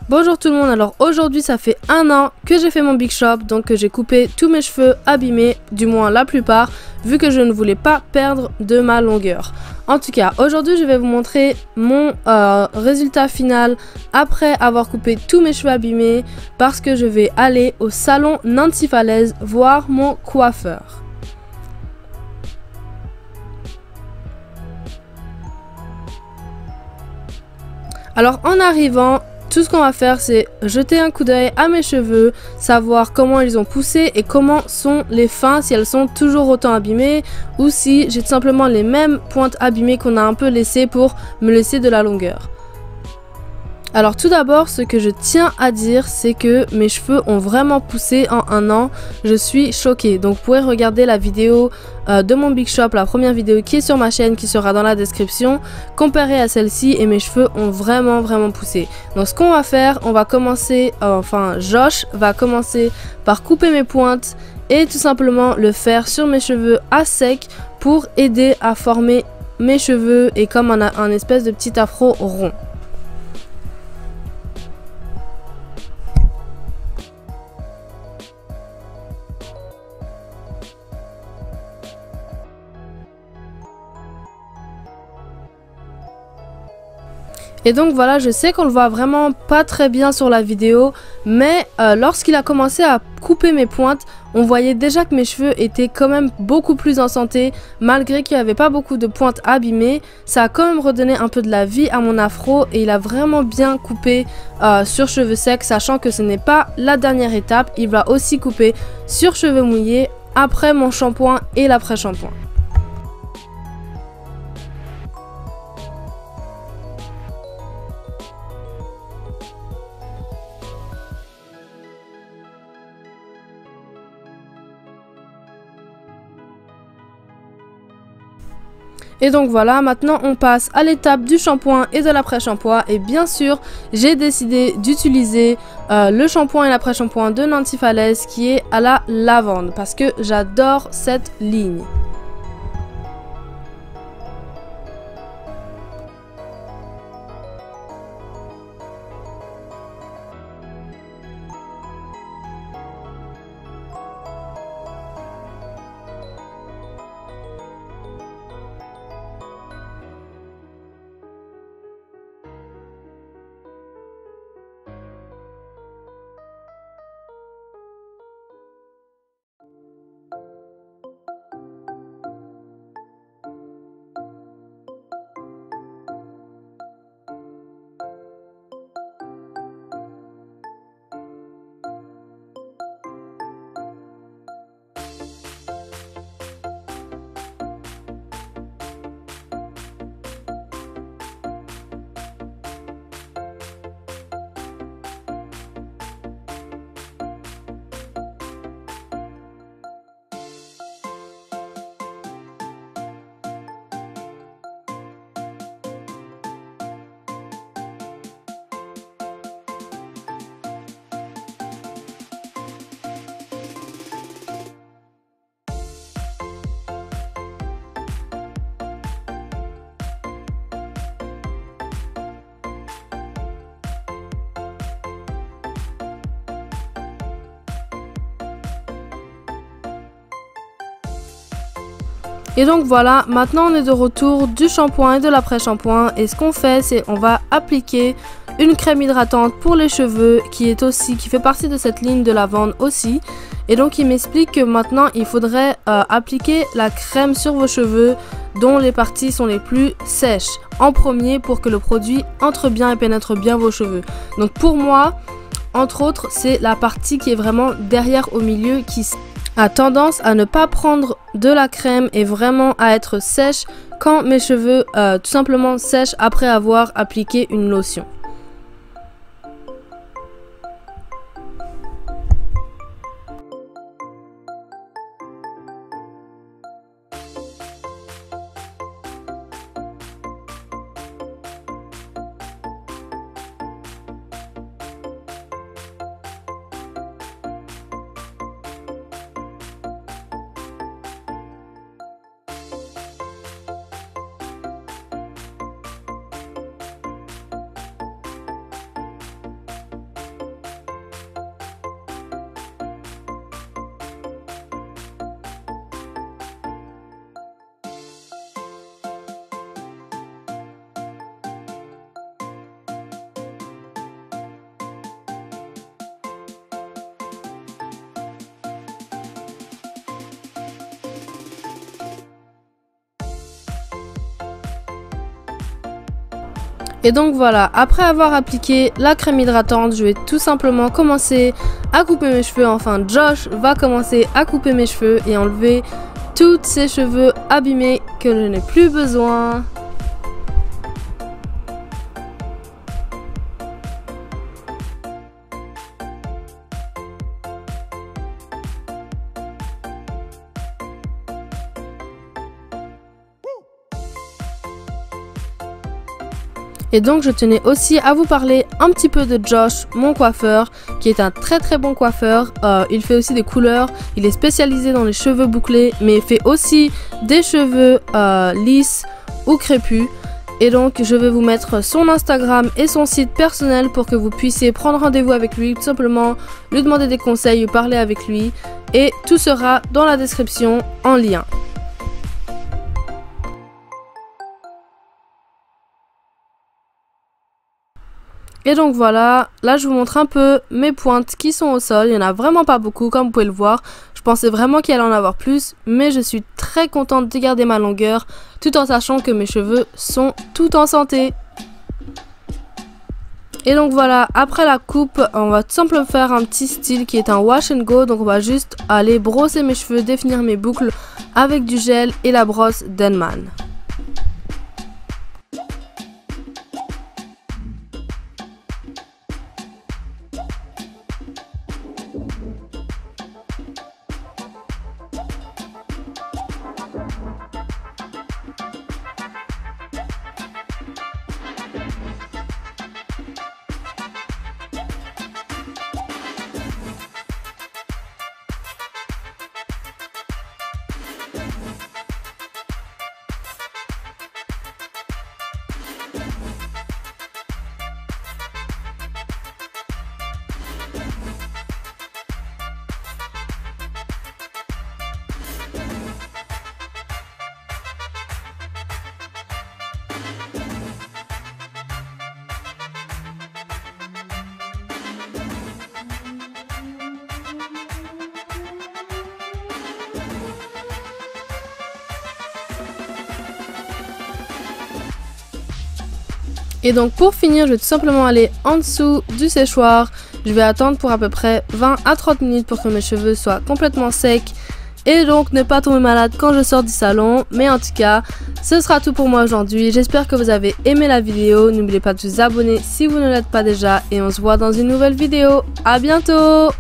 Bonjour tout le monde, alors aujourd'hui ça fait 1 an que j'ai fait mon Big Shop, donc que j'ai coupé tous mes cheveux abîmés, du moins la plupart, vu que je ne voulais pas perdre de ma longueur. En tout cas, aujourd'hui je vais vous montrer mon résultat final après avoir coupé tous mes cheveux abîmés, parce que je vais aller au salon Nancy Falaise voir mon coiffeur. Alors en arrivant, tout ce qu'on va faire, c'est jeter un coup d'œil à mes cheveux, savoir comment ils ont poussé et comment sont les fins, si elles sont toujours autant abîmées ou si j'ai tout simplement les mêmes pointes abîmées qu'on a un peu laissées pour me laisser de la longueur. Alors tout d'abord, ce que je tiens à dire, c'est que mes cheveux ont vraiment poussé en 1 an. Je suis choquée. Donc vous pouvez regarder la vidéo de mon Big Shop, la première vidéo qui est sur ma chaîne, qui sera dans la description, comparée à celle-ci, et mes cheveux ont vraiment poussé. Donc ce qu'on va faire, on va commencer, Josh va commencer par couper mes pointes et tout simplement le faire sur mes cheveux à sec pour aider à former mes cheveux et comme un espèce de petit afro rond. Et donc voilà, je sais qu'on le voit vraiment pas très bien sur la vidéo, mais lorsqu'il a commencé à couper mes pointes, on voyait déjà que mes cheveux étaient quand même beaucoup plus en santé, malgré qu'il n'y avait pas beaucoup de pointes abîmées. Ça a quand même redonné un peu de la vie à mon afro et il a vraiment bien coupé sur cheveux secs, sachant que ce n'est pas la dernière étape, il va aussi couper sur cheveux mouillés après mon shampoing et l'après-shampoing. Et donc voilà, maintenant on passe à l'étape du shampoing et de l'après-shampoing. Et bien sûr, j'ai décidé d'utiliser le shampoing et l'après-shampoing de Nancy Falaise qui est à la lavande parce que j'adore cette ligne. Et donc voilà, maintenant on est de retour du shampoing et de l'après-shampoing. Et ce qu'on fait, c'est on va appliquer une crème hydratante pour les cheveux qui fait partie de cette ligne de lavande aussi. Et donc il m'explique que maintenant il faudrait appliquer la crème sur vos cheveux dont les parties sont les plus sèches en premier pour que le produit entre bien et pénètre bien vos cheveux. Donc pour moi, entre autres, c'est la partie qui est vraiment derrière au milieu qui a tendance à ne pas prendre de la crème et vraiment à être sèche quand mes cheveux tout simplement sèchent après avoir appliqué une lotion. Et donc voilà, après avoir appliqué la crème hydratante, je vais tout simplement commencer à couper mes cheveux. Enfin, Josh va commencer à couper mes cheveux et enlever tous ces cheveux abîmés que je n'ai plus besoin. Et donc je tenais aussi à vous parler un petit peu de Josh, mon coiffeur, qui est un très bon coiffeur. Il fait aussi des couleurs, il est spécialisé dans les cheveux bouclés, mais il fait aussi des cheveux lisses ou crépus. Et donc je vais vous mettre son Instagram et son site personnel pour que vous puissiez prendre rendez-vous avec lui, tout simplement lui demander des conseils ou parler avec lui. Et tout sera dans la description en lien. Et donc voilà, là je vous montre un peu mes pointes qui sont au sol. Il n'y en a vraiment pas beaucoup comme vous pouvez le voir. Je pensais vraiment qu'il allait en avoir plus, mais je suis très contente de garder ma longueur tout en sachant que mes cheveux sont tout en santé. Et donc voilà, après la coupe, on va tout simplement faire un petit style qui est un wash and go. Donc on va juste aller brosser mes cheveux, définir mes boucles avec du gel et la brosse Denman. Et donc pour finir, je vais tout simplement aller en dessous du séchoir. Je vais attendre pour à peu près 20 à 30 minutes pour que mes cheveux soient complètement secs. Et donc ne pas tomber malade quand je sors du salon. Mais en tout cas, ce sera tout pour moi aujourd'hui. J'espère que vous avez aimé la vidéo. N'oubliez pas de vous abonner si vous ne l'êtes pas déjà. Et on se voit dans une nouvelle vidéo. À bientôt!